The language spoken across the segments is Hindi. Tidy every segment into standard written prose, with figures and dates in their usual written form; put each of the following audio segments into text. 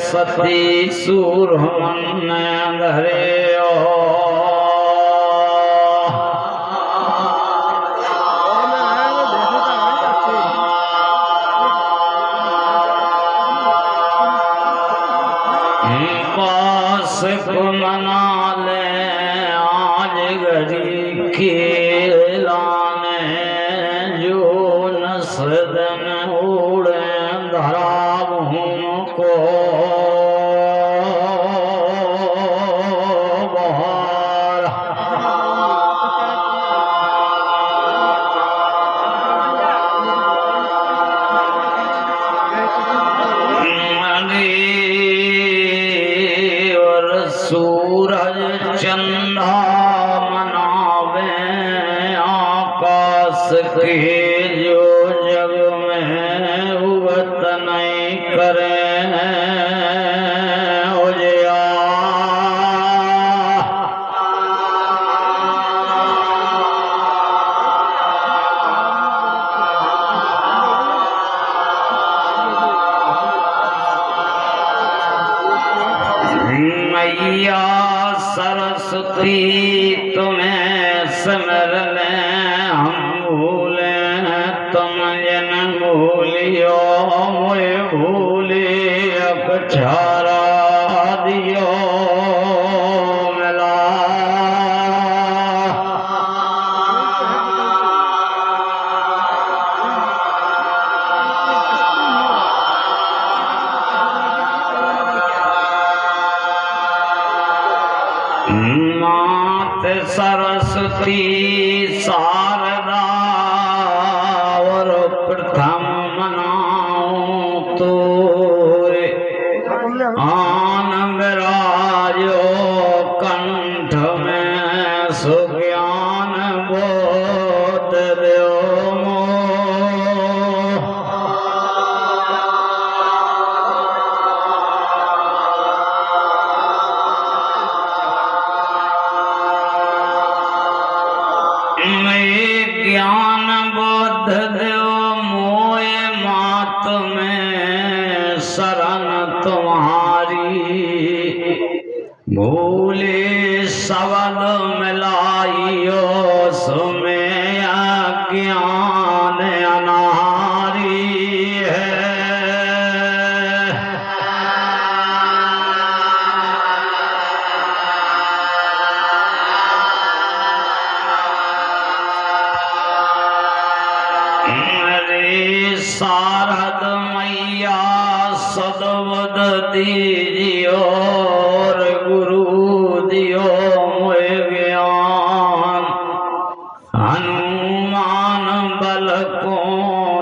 सती सूर मन धरे पास को मना ले आज घड़ी खेलाने जो नसदन उड़े धरा को सूरज चंदा मनावे आकाश के जो जग में उगत नहीं करे मैया सरस्वती तुम्हें सिमर ले हम भूले तुम जन भूलियो मोए भूले अक्षरा दियो मिला मात सरस्वती शारदा और प्रथम मनाऊं तो आनंद राजो कंठ में सुज्ञान बोध दो भूले सबद मिलाइयो सुमें अज्ञान अनारी है। अरे शारद मैया सदवद दीजियो गुरु दियो मोय ज्ञान। हनुमान बल को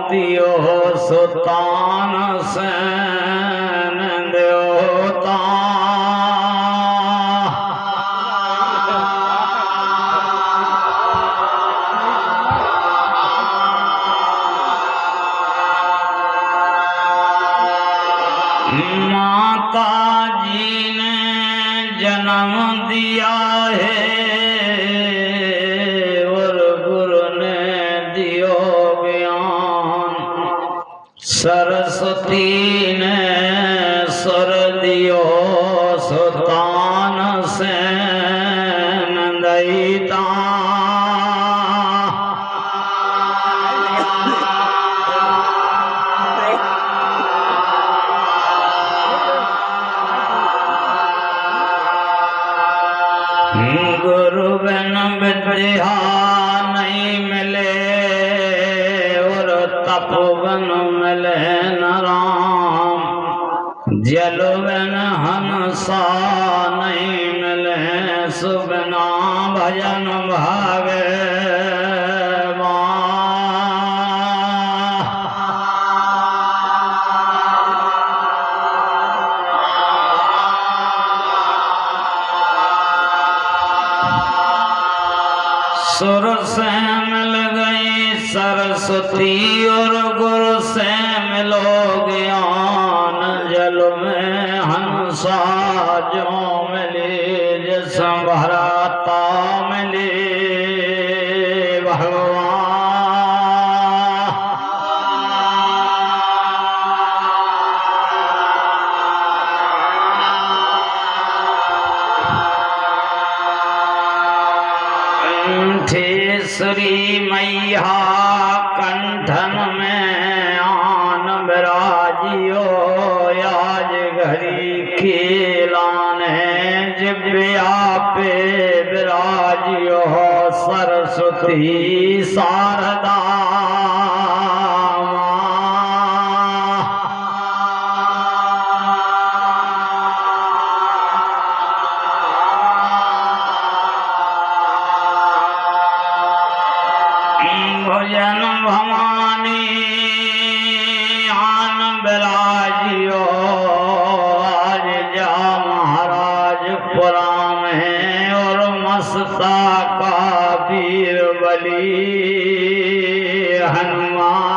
दियो सुतान सैन देवता। माता जी ने जन्म दिया है और गुरु ने दियो ज्ञान। सरस्वती ने स्वर दियो सुतान सैन दयिता। गुरु बिन विद्या नहीं मिले और तप बिन मिले न राम। जल बिन हंसा नहीं मिले सुबिना भजन भागे। सुर से मिल गई सरस्वती और गुरु से मिलो ज्ञान। जल में हंसा जो मिले जिस भराता मिले भगवान। श्री मैया कंठन में आन विराजियो। आज घड़ी खिलाने जिब्या पे विराजियो। सरस्वती शारदा भजन भवानी आन विराजियो। आज जा महाराजपुरा में और मस्ता का वीर बली हनुमान।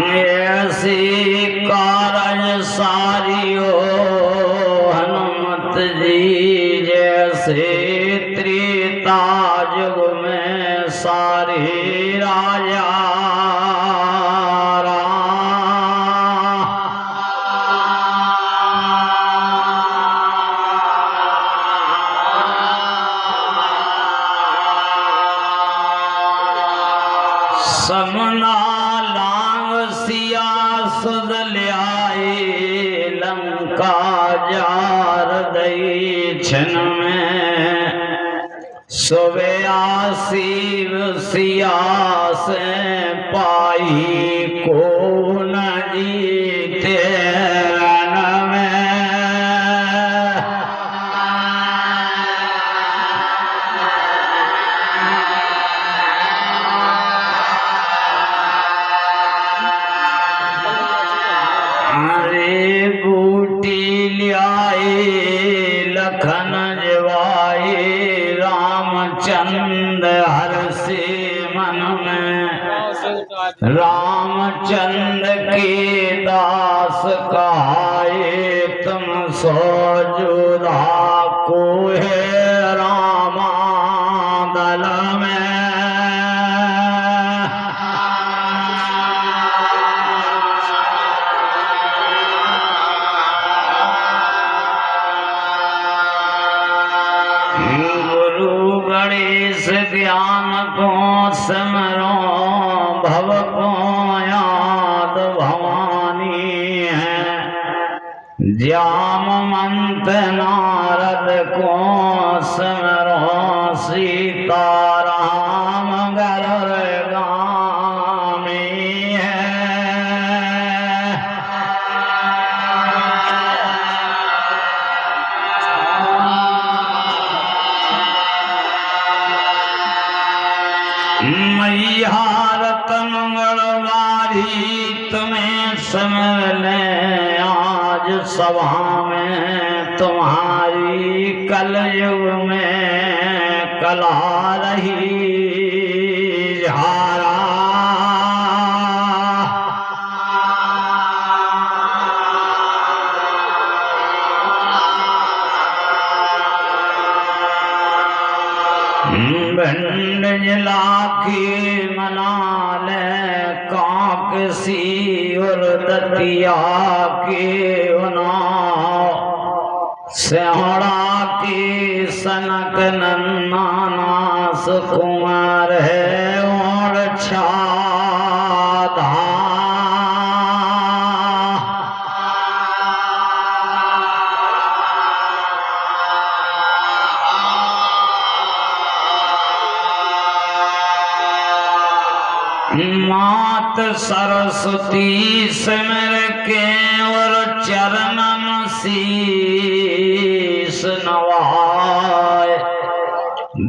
ऐसी कारज सारियो हनुमत जी जैसे त्रेता युग में सारे राजा। समना लांग सिया सुध ल्याए लंका जार दई छन में। सुबयासी सिया से पाई को न जीते रन में। अरे बूटी लियाए लखन जवाए रामचंद्र हर से मन में। रामचंद्र के दास कहाए तुम सो जोधा को है रामा गुरु गणेश ज्ञान को सिमरो, भव को याद भवानी है। जामवंत नारद को सिमरो, सीताराम गरुड़ गामी है। मैया रतन गढ़वारी तुम्हें सिमर ले आज सभा में, तुम्हारी कलयुग में कला रही झारा। भिंड जिला की मनाल काक सी और दतिया के उनाव, सिहड़ा की सनक नन्नास कुमार है और छाधा। मात सरस्वती सिमर के और चरणन शीस नवाय,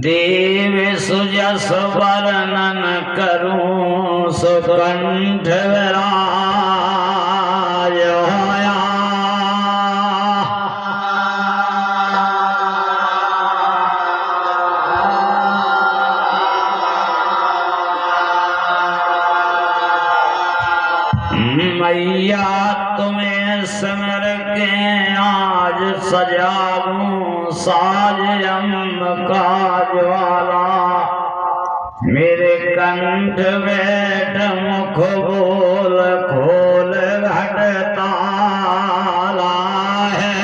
देव सुजस वर्णन करूं सुकंठ विराज होया। मैया तुम्हें सिमर के आज सजाऊं साज अम्ब काज वाला, मेरे कंठ बैठ मुख बोल खोल घट ताला है।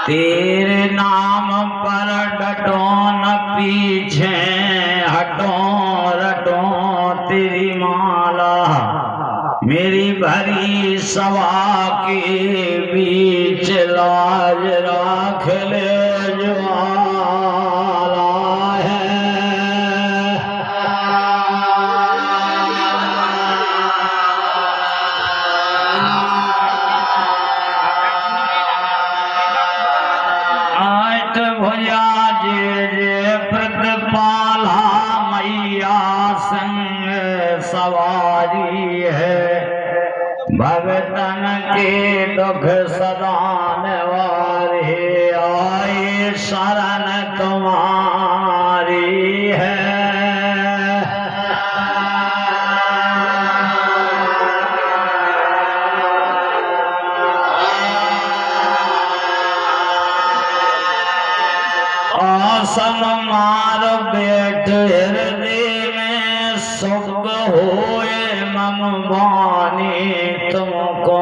तेरे नाम पर डटो न पीछे हटो, रटो तेरी माला, मेरी भरी सभा के बीच लाज राख ले ज्वाला है। आठ भुजा जे प्रतिपाला, मैया संग सवारी है, भगतन के दुख सदा निवारे, आए शरण तुम्हारी है। आसन मार बैठ हृदय में सुख होए मम वाणी, तुमको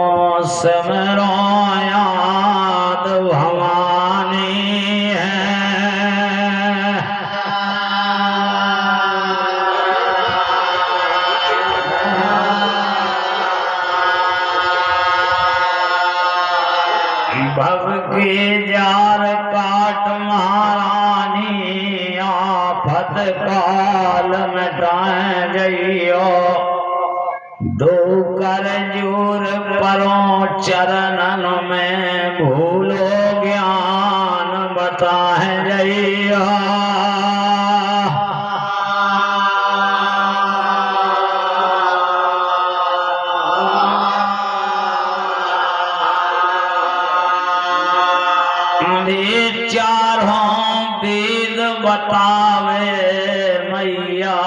सिमरो याद भवानी है। भव के जार काट महारानी, आफत काल मिटाए जइयो, दो कर जोर परों चरणन में, भूलो ज्ञान बताए जइयो। चारों वेद बतावे मैया,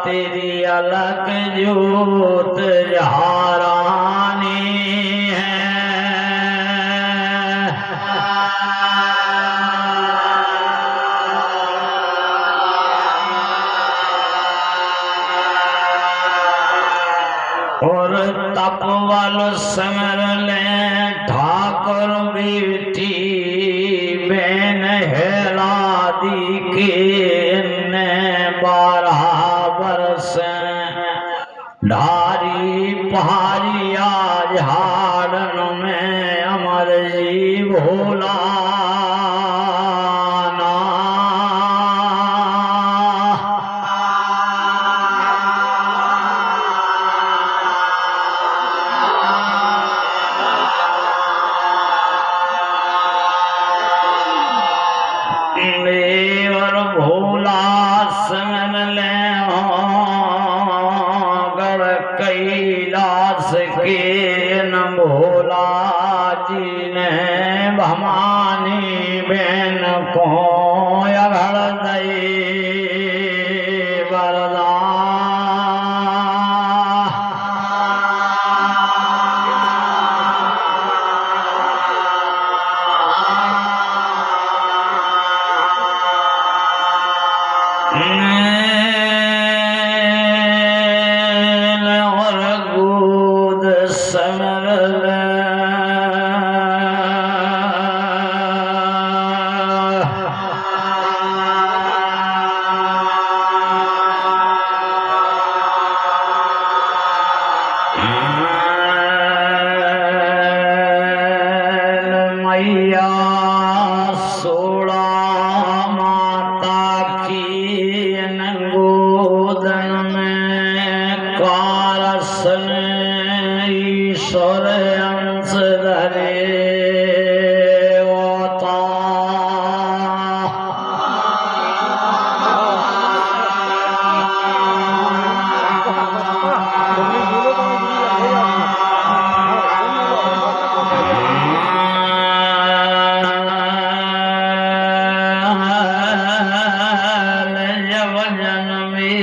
तेरी अलग जोत जहारानी है। तपवल समर ले ठाकुर बेटी बेन हेला दी के ने 12 बरस ढारी पहाड़िया झाड़न में अमर जी भोला कैलाश के न भोला जी ने भवानी बहन को अघड़ दई ईश्वर अंश धरे होता जब जन्मी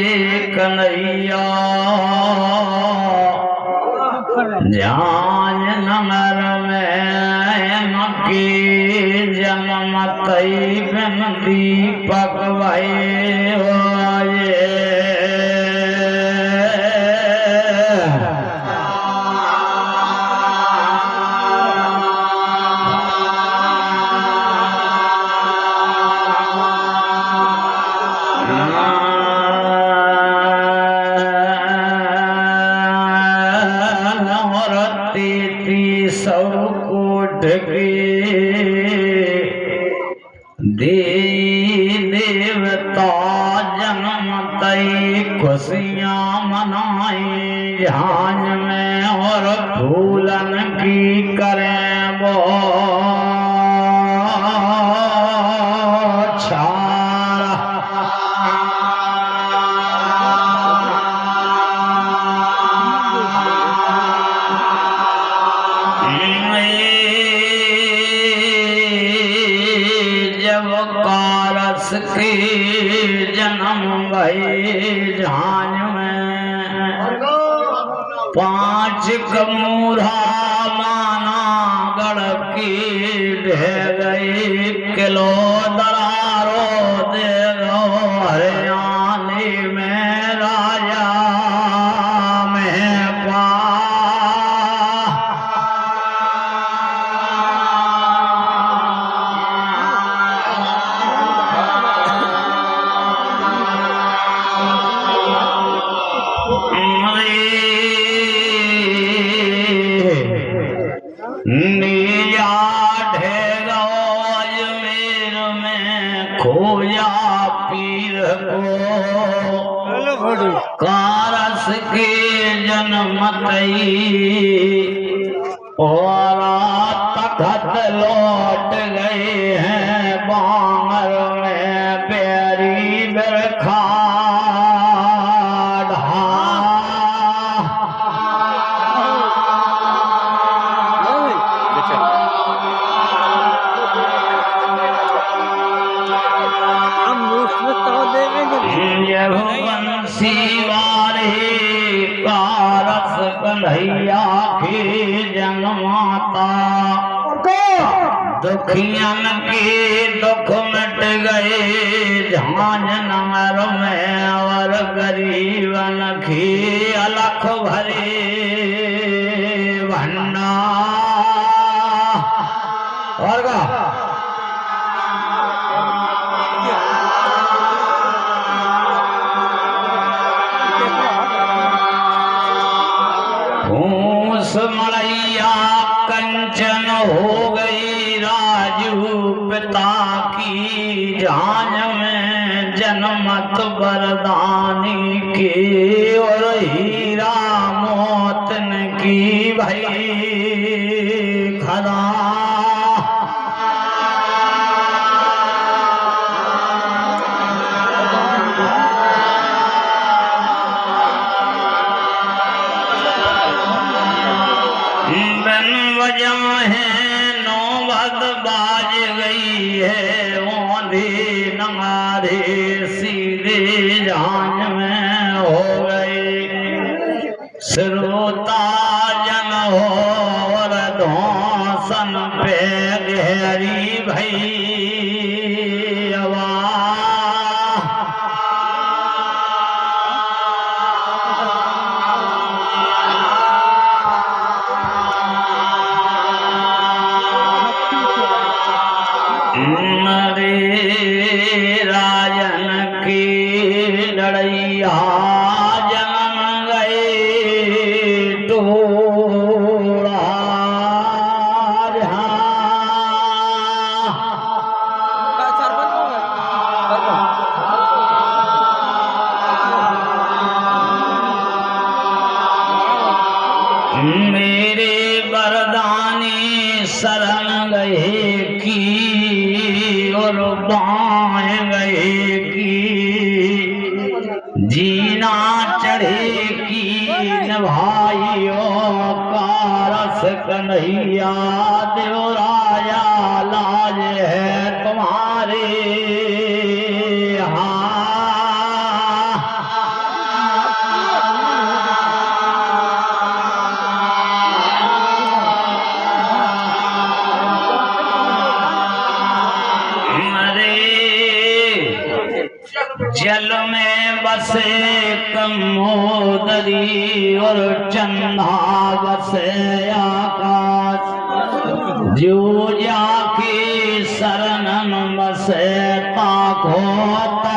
कन्हैया ध्यान नमर में मकी जन्म तई बिन दीपक भये होए देवता जन्म तई खुशियाँ मनाई झांझ में और फूलन की करें वो कारस के जन्म भई झांझ में 5 कमूरा माना गढ़ की ढह गई किलो दरारो दे गो हरियाणी में राजा में पा नीला ढेगा अजमेर में खोया पीर को कारस के जन्म तई और तखत लौट गए हैं बांगर में बैरी बरखा कन्हैया के जन्माता दुखियन के दुख मिट गए झांझ नमर में और गरीबन की अलख भरे मड़ैया कंचन हो गई राजू पिता की जान में जनमत बरदानी की और हीरा मोतन की भई खदा नगारे सीधे जान में हो गए श्रोता जन हो और धोसन पे गहरी भई राजन की लड़ैया जन्म गए टोड़ा मेरे बरदानी शरण गए की और बाएं गए की जीना चढ़े की भाइयों का रस कन्हैया देवराया लाज है तुम्हारे जल में बसे कमोदरी और चंदा बसे आकाश जो जाके शरणन बसे ताकोता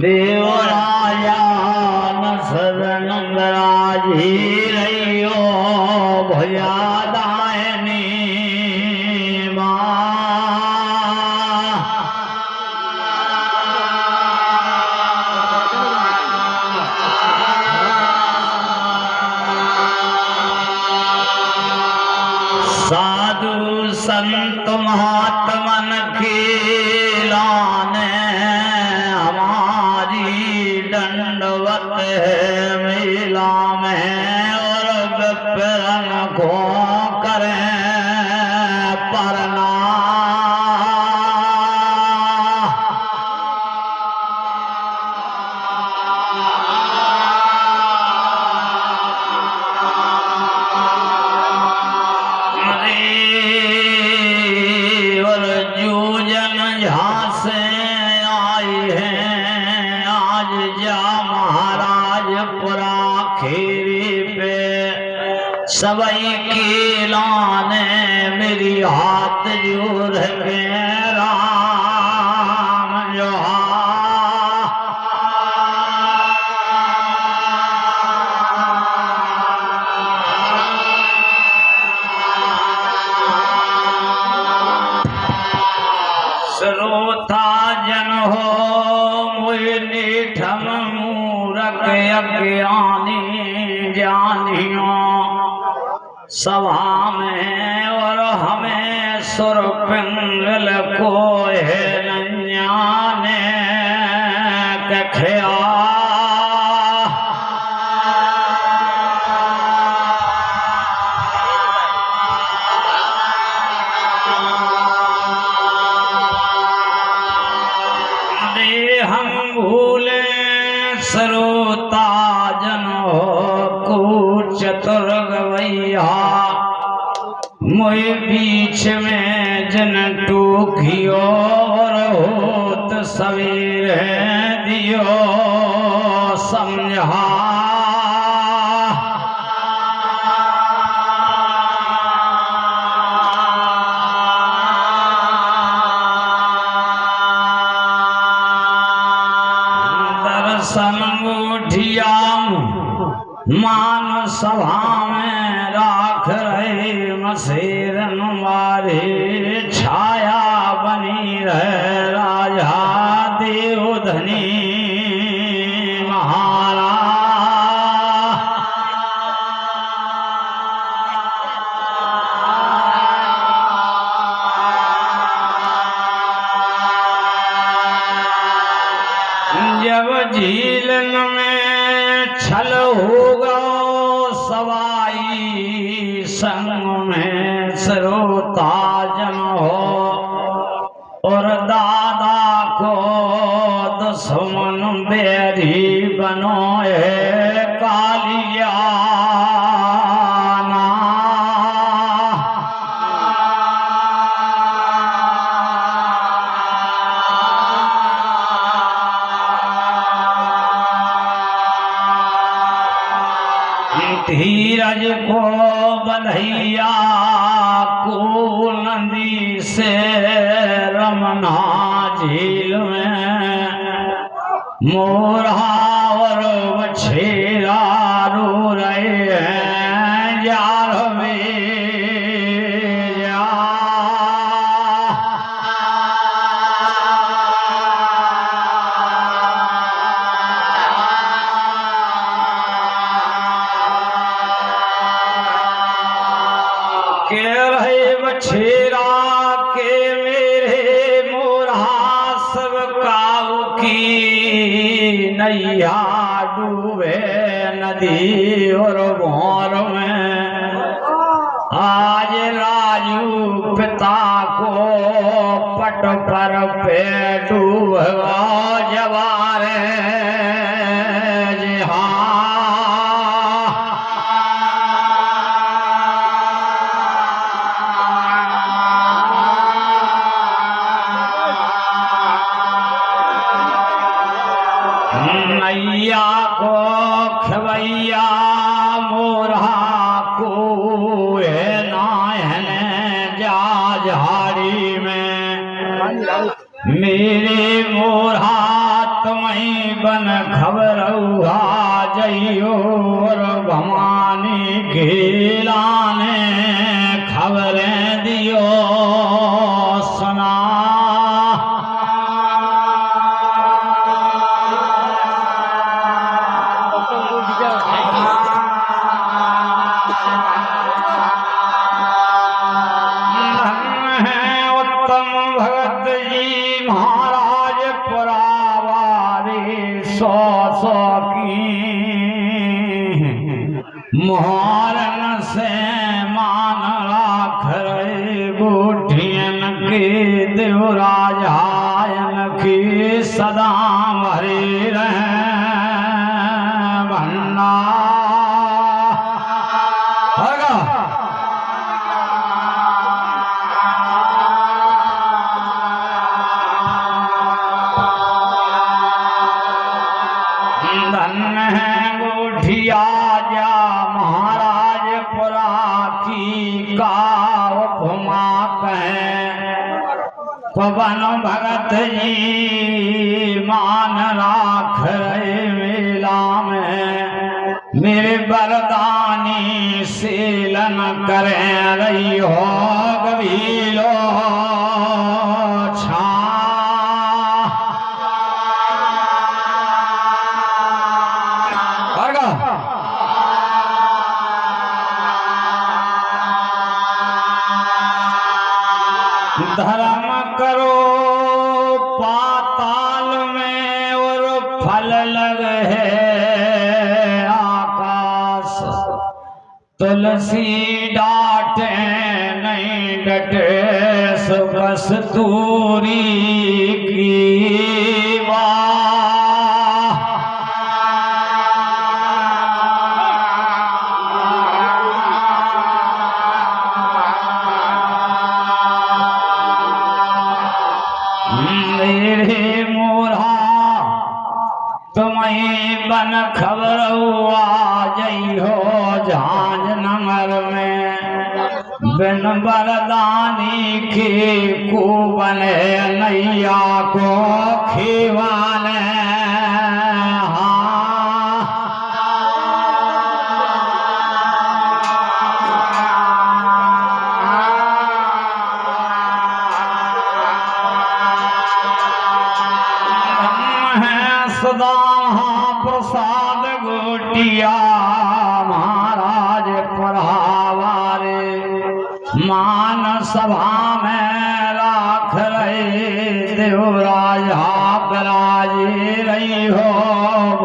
देवराया न सदन राजी रहियो भयादायनी साधु संत महात्मन के लाने दंडवत है मेला में और विप्रन को करें परना और जो जन झांसे आए हैं आज जा महाराजपुरा खेरी पे सबई के लाने मेरी हाथ जोड़ के राम जोहा श्रोता जन हो मुझे निठम मूरख अज्ञानी ज्ञानियों सभा में और हमें सुर पिंगल को है नन्याने कख्या हम भूले श्रोता जन हो को चतुर गवैया मोए बीच में जन टूकियो और होत सवेरे दियो समझा दर्शन उठिया मान सभा में राख रहे मसेरन मारे छाया बनी रहे राजा देवधनी जब झीलन में छल होगा सवाई संग में सरोता जन हो और दादा को दुश्मन बैरी बनो है कालिया धीरज को बंधैया को नदी से रमना झील में मोरहा और बछेरा रो रहे हैं जाल में जा के रहे बछेरा के मेरे मोरहा सब काऊ की नैया डूबे नदी और भौर में आज राजू पिता को पट पर पे डूबा जवारे नैया को खवैया मोरहा को नायन जा झाड़ी में मेरे मोरहा तुम्हें बन खबर जइयो और भवानी खेलाने खबरें दियो सुना भगत जी महाराज पुरावारी सौ की मोहरन से मान राख रहे बूढ़ियन के देवराज आयन की सदा भरे रहे भंडा गोठिया जा महाराज पुरा की गाँव घुमा कहें पवन भगत जी मान राख रहे मेला में मेरे बरदानी सेलन करें रही हो गभीलो छा धर्म करो पाताल में और फल लगे है आकाश तुलसी डांटे नहीं डटे सो बस दूरी की मेरे कन खबर हुआ जई हो झांझ नगर में बिन बरदानी के को बने नैया को खीवाने सदा प्रसाद गोटिया महाराज पढ़ावारे मान सभा में राख रहे देवराज बराजी रही हो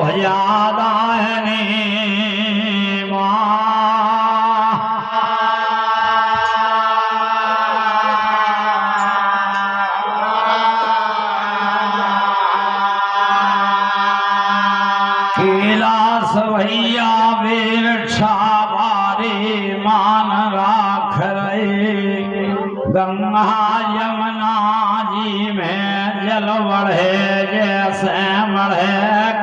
भयादायनी भैया बेरक्षा बारे मान राख रहे गंगा यमुना जी में जल बढ़े जैसे बढ़े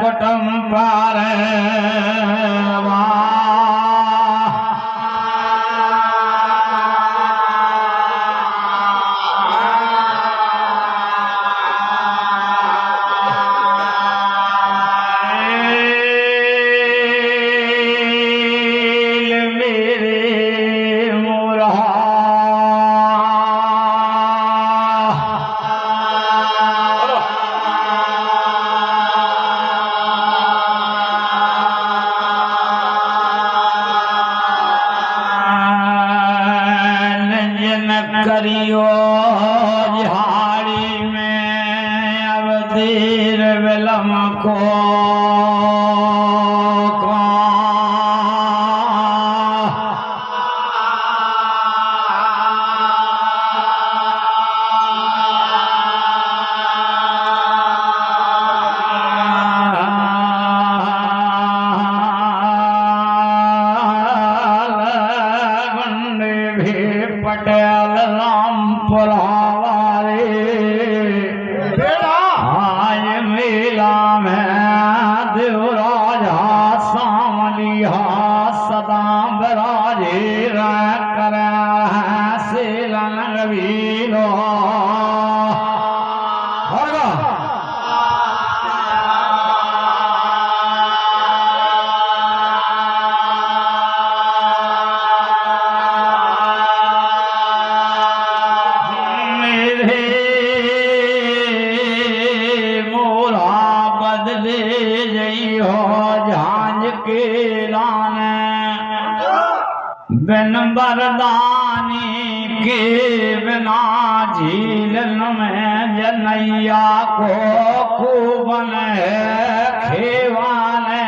कुटुंब पर करियो झाड़ी में अब देर विलम को पटेल रामपुर हमारे आय मेला में देवराजा सामलिया सदा बराजे कर सेलन वीरो बिन बरदानी के बिना झीलन में जनैया को खूबन खेवाने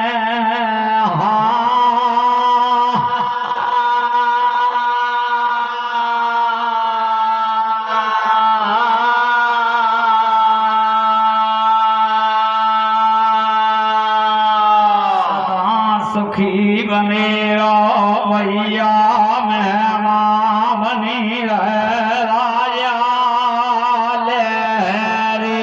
सुखी बने भैया मेहमा बनी रहे राजा ले रे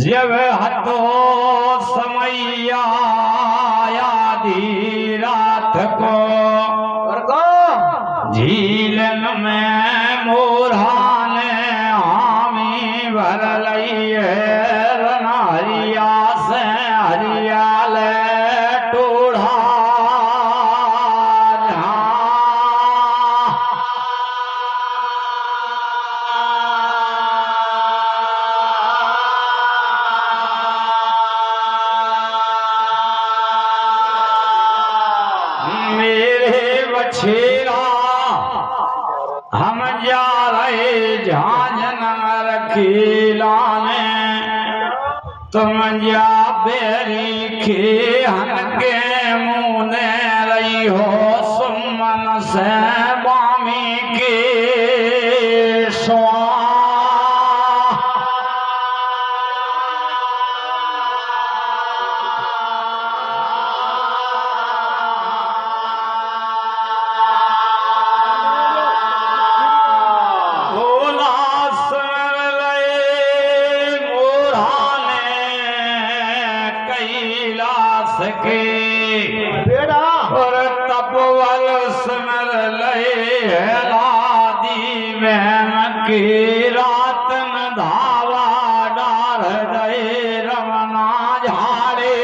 जब हतो समैया रात को झीलन में मोरहाने हामी भर लइए रनहरिया से हरियाल टोढ़ा छेरा हम जा रहे झांझ नगर खिलाने तुम जा बेरी खेहन के मुने रही हो सुमन से बामी के स्वा की रात न धावा डार दे रमना झाड़े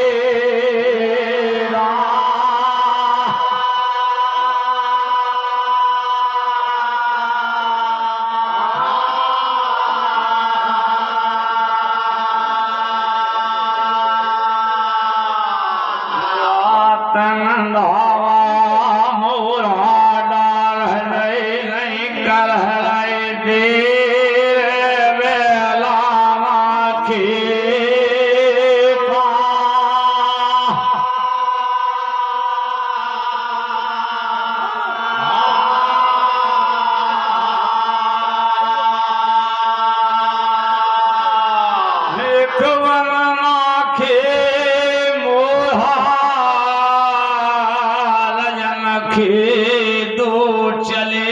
दो चले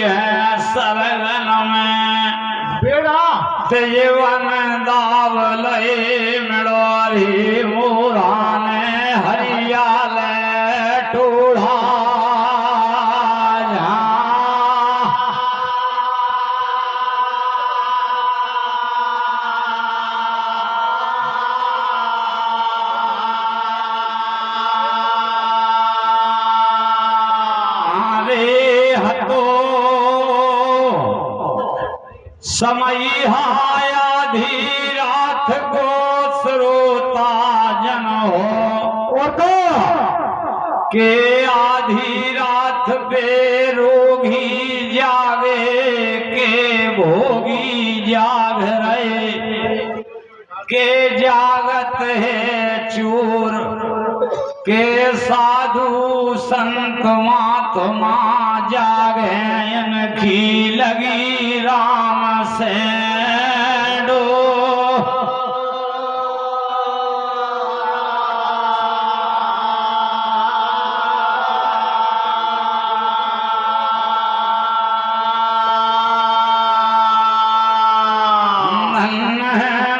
हैं सरगन में बेड़ा तेवन दाव लए मिड़ोरी मुराने हरियाल टूढ़ा समय आधी रात को श्रोता जन हो और के आधी रात बेरोगी जागे के भोगी जाग रहे के जागत है चूर के साधु संत महात्मा जागे इनकी लगी राम से डो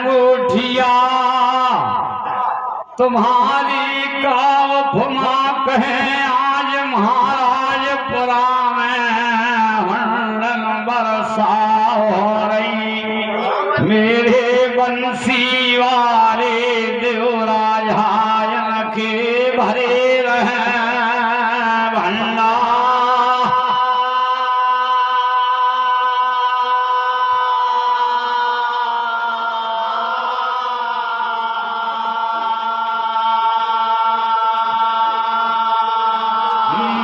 मुठिया तुम्हारी काव फुमा कहे आज महाराजपुरा मेरे बंसी वाले देवराजायन के भरे रहे भंडा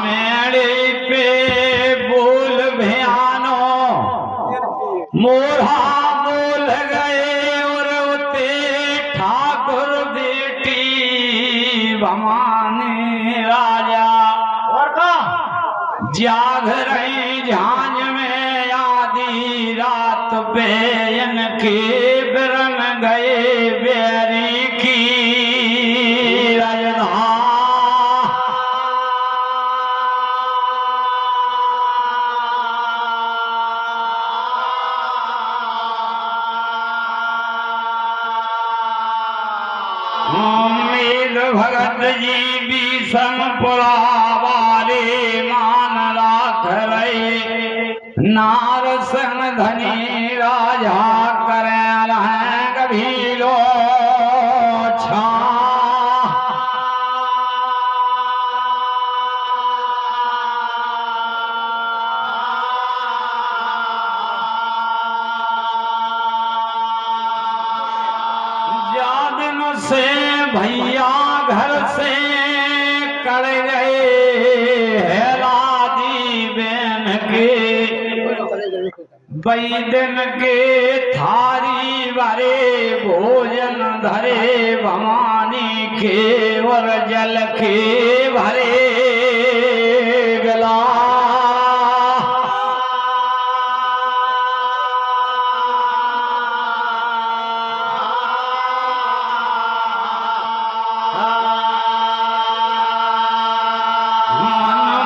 मेरे पे बोल भयानो मोरा भवानी राजा और का जाग रही झांझ में आधी रात पे इनके बिरन गए बेरी की राजधानी भगत जी बीसनपुरा वाले मान राख रहे नारसन धनी राजा करे रहे कभी लो छा जादिन से भैया घर से कड़ गए हेलादी बेन के बैदन के थारी भरे भोजन धरे भवानी के और जल के भरे गला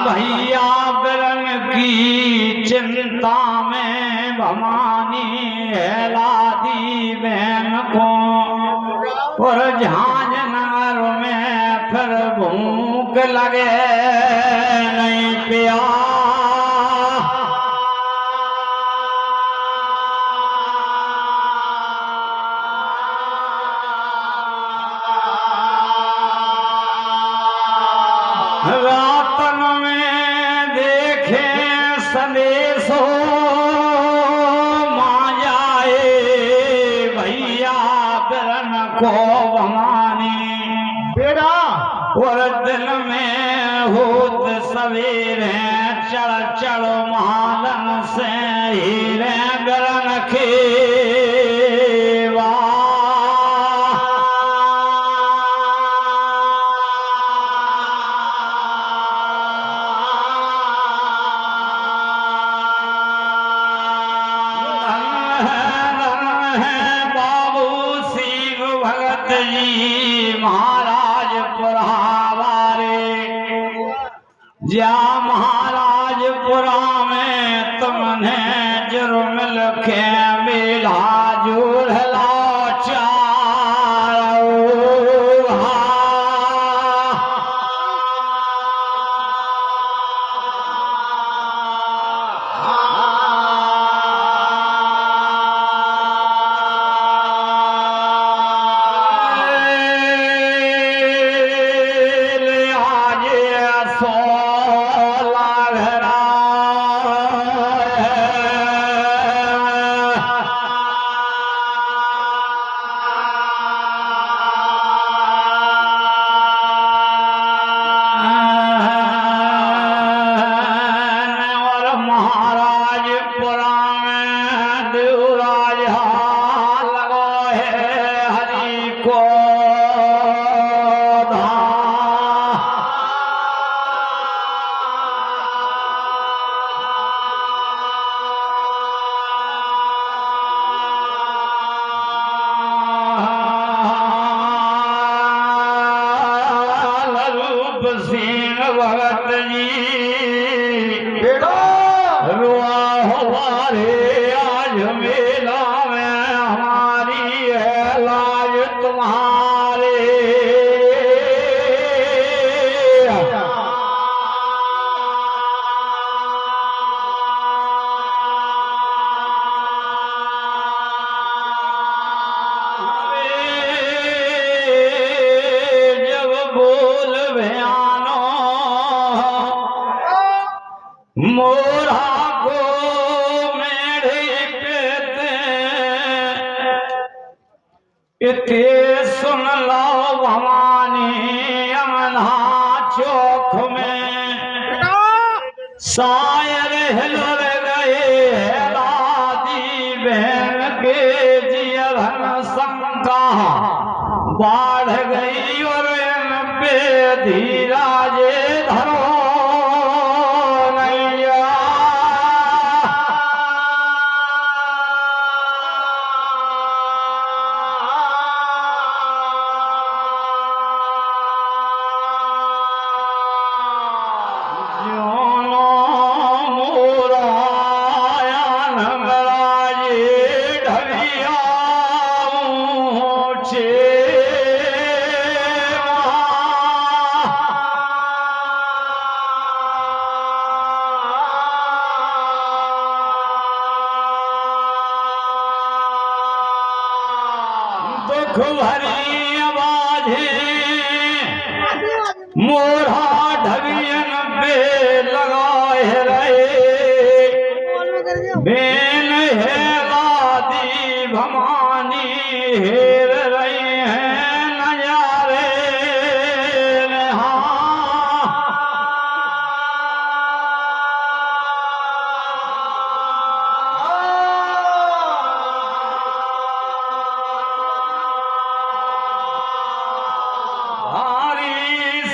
भैया बिरन की चिंता में भवानी हेलादी बहन को और झांझनगर में फिर भूख लगे नहीं पिया रखो भवानी बेड़ा और दिल में होत सवेरे चढ़ चढ़ मालन से हीरे गरन खेवा महाराज पुरावारे ज्या महाराजपुरा में तुमने जुर्म लिखे मिला जुड़ला भगत जी रुआ हमारे आज मेला में हमारी है लाज तुम्हारे जब बोल भयानो मोरा को मेरे कहते इते सुन लो भवानी यमुना चौक में शायर हिलर गए दादी बहन के जियरन शंका बाढ़ गई और इन पे धीराजे धरो दुख भरी आवाज़ें मोरा ढगियन पे लगाए रहे बेन है दादी भवानी हेर रही हैं नजारे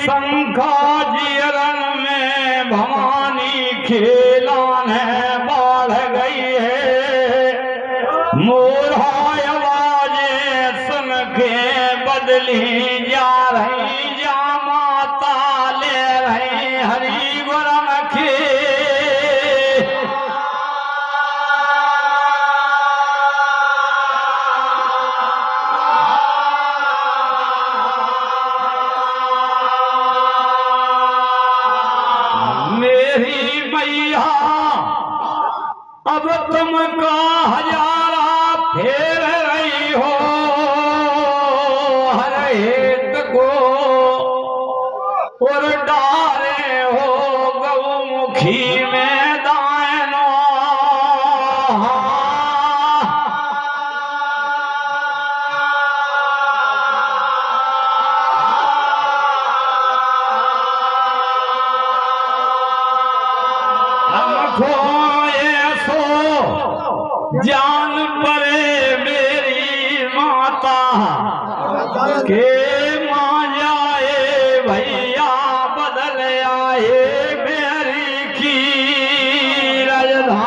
शंखा जियरन में भवानी खेलान है बाढ़ गई है मोरा आवाजें सुन के बदली जा रही जा माता ले रही हरी गुरम के अब तुम का हजारा फेर रही हो हर हित को और डारे हो गौमुखी में दायनो परे मेरी माता के माँ जाए भैया बदल आए मेरी की राजधान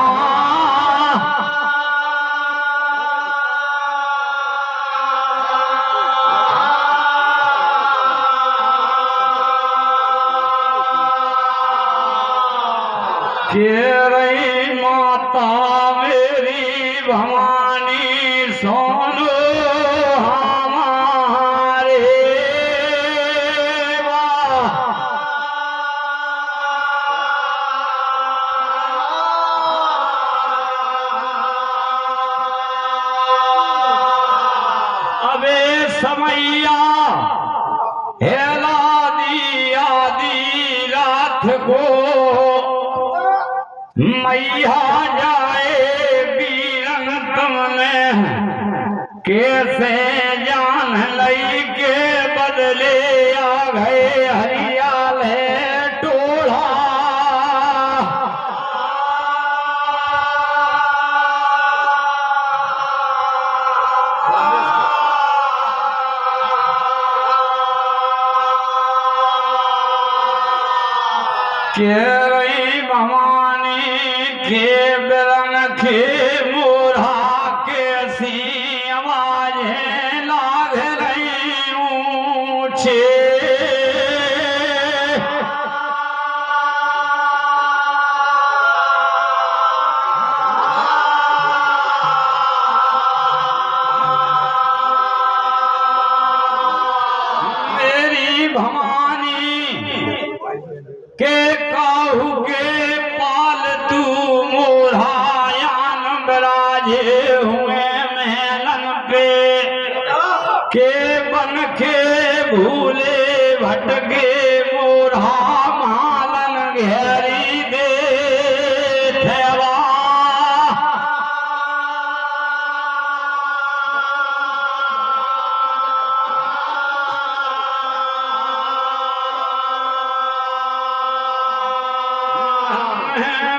के रही माता मेरी भवानी सोनो हमारे अबे समैया हेला दिया दी रात को मैया जाए बीरन तुमने कैसे जान लई के बदले आ गए हरियाल है टोला के रही भवानी के बिरन के मोरा के सी आवाजें लाग रही ऊंचे मेरी भवानी के काहू के पालतू मोरायान बराजे हुए महलन पे के बन के भूले भटके मोरा मालन घेरी दे ठेवा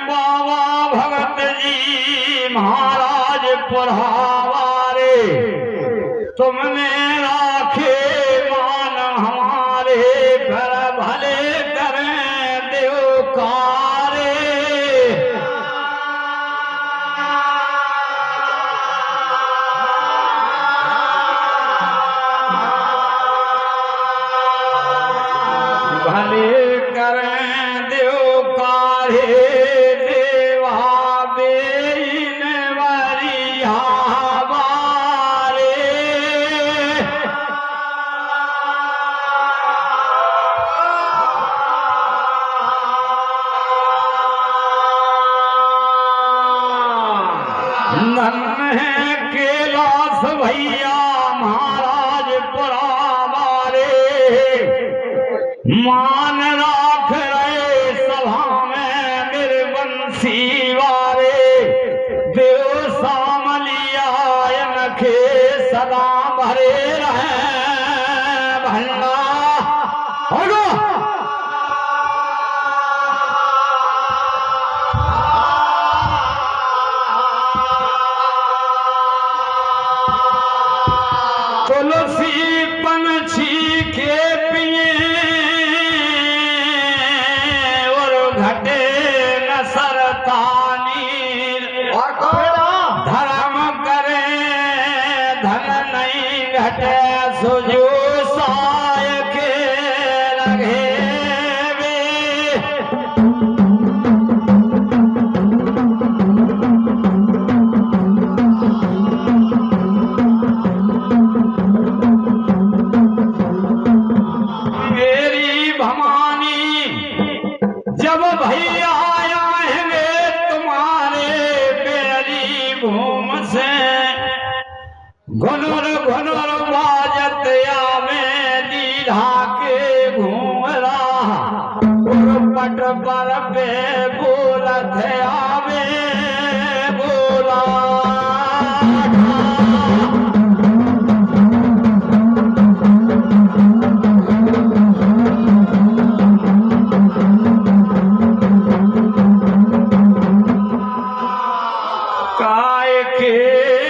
बाबा भगत जी महाराज पुरहावारे तुमने राखे मान हमारे कर भले करें देवकारे भले करें देवकारे देवा बेइन वरिया बारे नन्हे कैलाश भैया महाराज पुरावारे मान राख रहे सभा में मेरे बंसी वारे देव सामलिया इनके सदा भरे रहे भंडा तुलसी पंछी के पिए घटे न सरतानी धर्म करे धन नहीं घटे सुजो साय के लगे मेरी भवानी जब भैया आएंगे तुम्हारे बेरी घूम से घुनुर घुनुर बाजत आवे दीढ़ा के घूम रहा पट पर पे बोलत आवे बोला काय के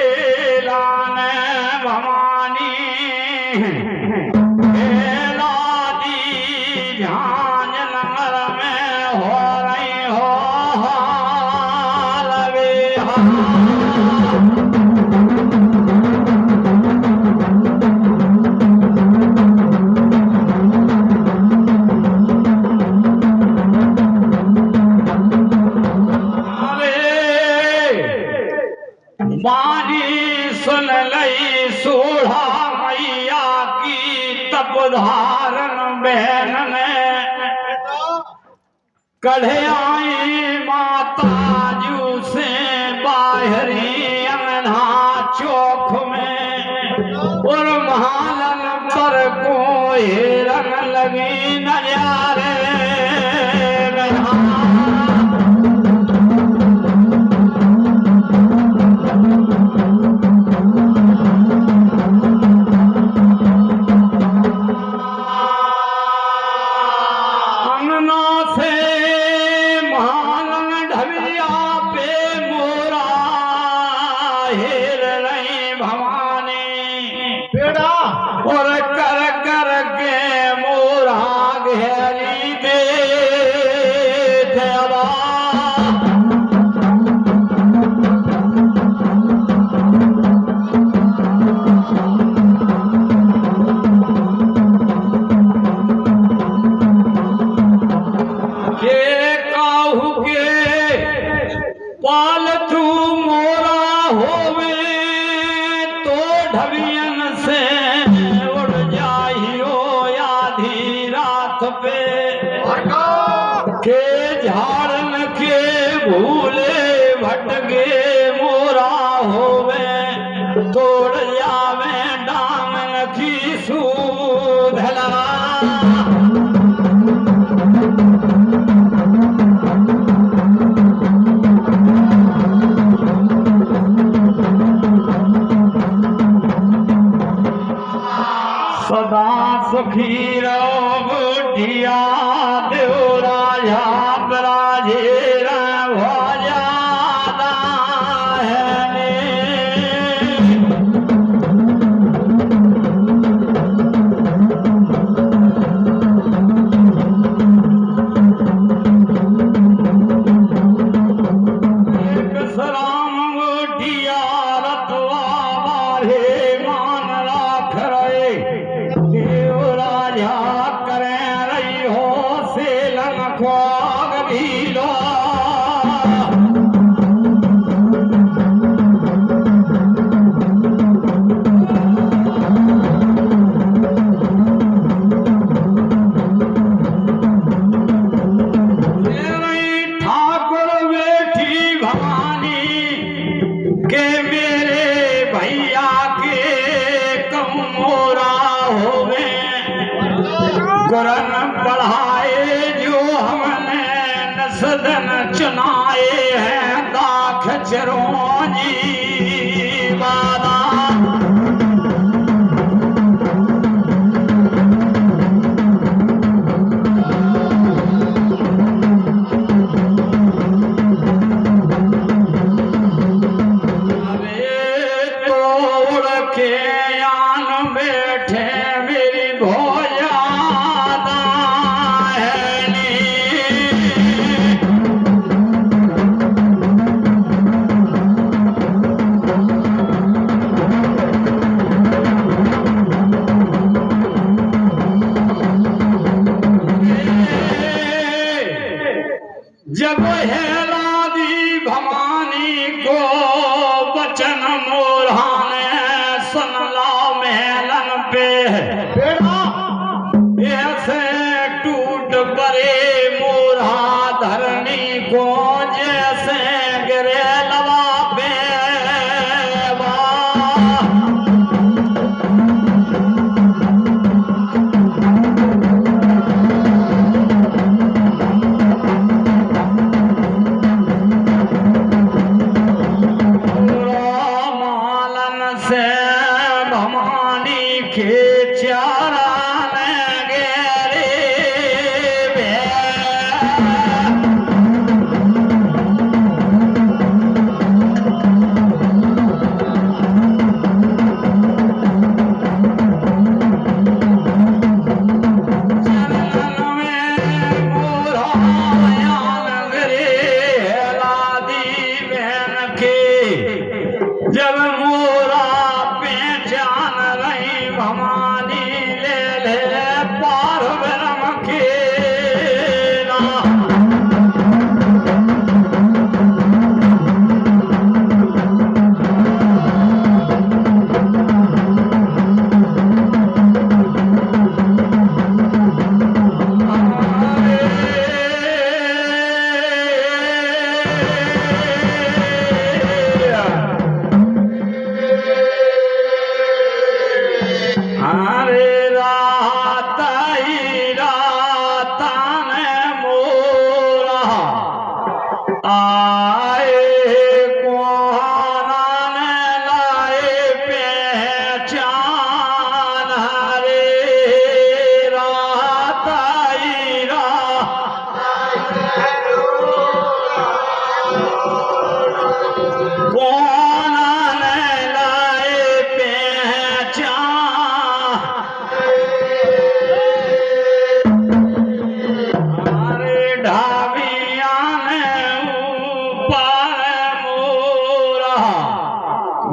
बानी सुन लई सोढ़ा मैया की तप धारण बहन ने कढ़े आई माता जू से बाहरी अंगना चौक में और महालन पर कोई रंग लगी नजारे और कर कर के मोरा घेरी दे देवा के काहू के पालतू मोरा होवे तो ढबियन से पे के झाड़न के भूले भटके मोरा होवे तोड़ जावे डांगन की सूधला सदा सुखी रहो बुढ़िया देव राजा बराजेर भजादा है एक सलाम बुढ़िया रतवा मारे मान राख रहे देव राजा करे रही हो सेलन ख्वाग भीलो ठाकुर बेटी भवानी के मेरे भैया के कम मोरा होवे गुरन बढ़ाए जो हमने नसदन चुनाए हैं दाख चरोजी वादा तोड़ के आन बैठे मेरी भोजादा है नी जब हेला दी भवानी को बचन मोरा ने सुनला महलन पे ऐसे टूट पड़े मोरा धरनी को जैसे गिरे लवा पे से भवानी के चारण गेरे जब मोरा पहचान रही भवानी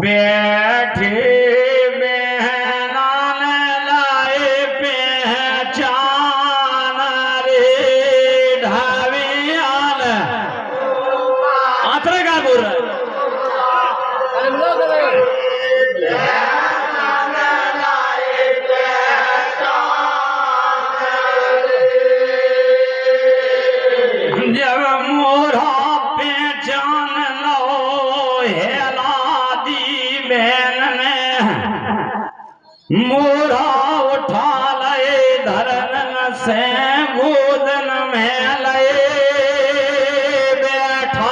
बैठे बहनान लाए पहचान रे ढावियान आतरे का बोल रहा जब मोरा पहचान लो हेला दी बहन ने मोरा उठा लए धरन से गोदन में लए बैठा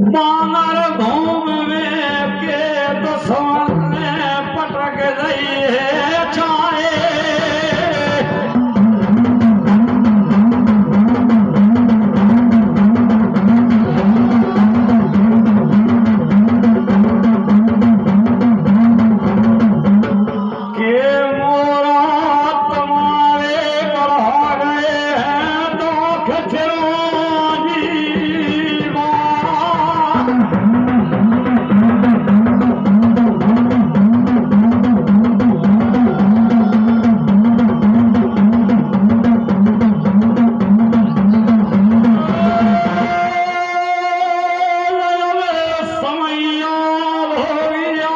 No. समैया भोरिया